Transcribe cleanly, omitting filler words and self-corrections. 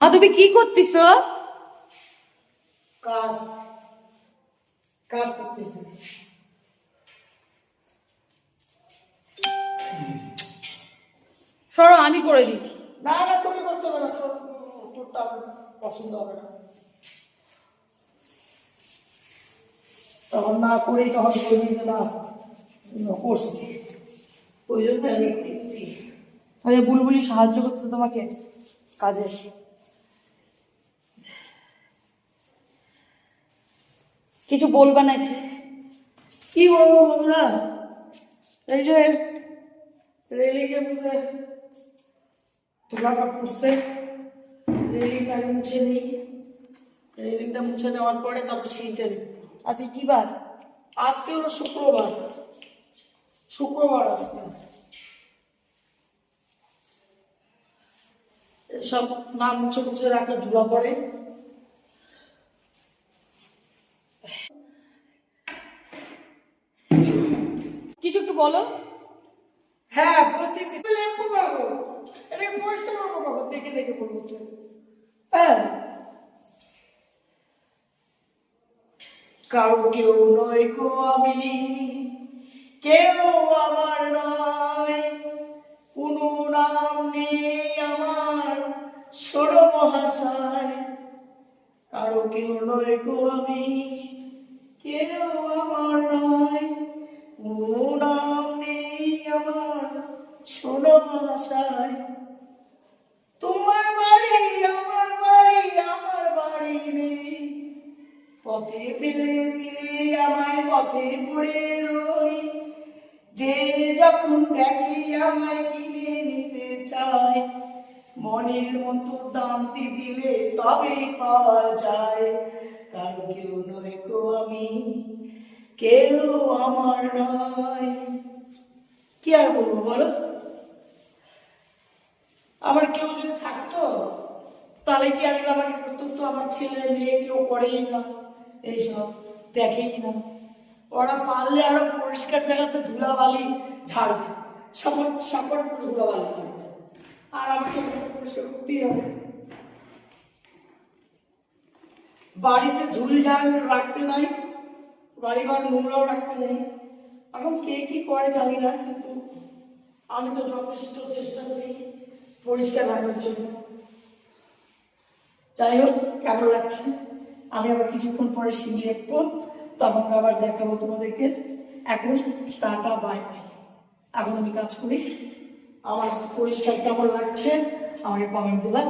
তুমি কি করতেছ? কাজ কাজ করতেছি। সরো, আমি করে দিই। না না, তোকে করতে হবে না, তোরটা আমার পছন্দ হবে না। তখন না করেই তখন বলবি যে না করছি, ওই জন্য আমি করছি। আরে বুলবুলি সাহায্য করতে তোমাকে কাজে। কিছু বলবা নাকি? কি বলবো বন্ধুরা, এই যে রেলিংয়ের মধ্যে ধুলাটা পড়ছে, রেলিংটা মুছে নিই। রেলিংটা মুছে নেওয়ার পরে তারপর সিঁড়িটা নিই। আচ্ছা, কি বার? আজকে হলো শুক্রবার, শুক্রবার আজকে। সব না মুছে মুছে রাখলে ধুলা পড়ে। কিছু একটু বলো। হ্যাঁ বলতেছি, লেম্পু করবো, এটাকে পরিষ্কার করবো কখন, দেখে দেখে বলবো তো। হ্যাঁ, কারো কেউ নয় গো আমি, কেউ আমার নয়, কোনো নাম নেই আমার ষোড় মহাশয়। কারো কেউ নয় গো আমি, কেউ আমার নয়, কোনো নাম নেই আমার ষোড় মহাশয়। তোমার বাড়ি আমার বাড়ি, আমার বাড়ি নেই, পথে ফেলে দিলে আমায় পথে পড়ে রই। যে যখন দেখি আমায় কিনে নিতে চায়, মনের মতো দামটি দিলে তবেই পাওয়া যায়। কারো কেউ নয় গো আমি, কেউ আমার নয়। কি আর বলবো বলো, আমার কেউ যদি থাকতো তাহলে কি আর আমাকে করতো? তো আমার ছেলে মেয়ে কেউ করেই না, এইসব দেখেই না। ওরা পারলে আরো পরিষ্কার জায়গাতে ধুলাবালি ঝাড়বে, সাপোর্ট সাপোর্ট করে ধুলাবালি ঝাড়বে, আর আমাকে পরিষ্কার করতেই হবে। বাড়িতে ঝুল ঝাল রাখতে নাই, বাড়িঘর নোংরাও রাখতে নেই। এখন কে কি করে জানি না, কিন্তু আমি তো যথেষ্ট চেষ্টা করি পরিষ্কার রাখার জন্য। যাই হোক, কেমন লাগছে? আমি আবার কিছুক্ষণ পরে সিঁড়ি একবো, তখন আবার দেখাবো তোমাদেরকে। এখন টাটা বাই বাই, এখন আমি কাজ করি। আমার পরিষ্কার কেমন লাগছে আমাকে কমেন্ট দিবা।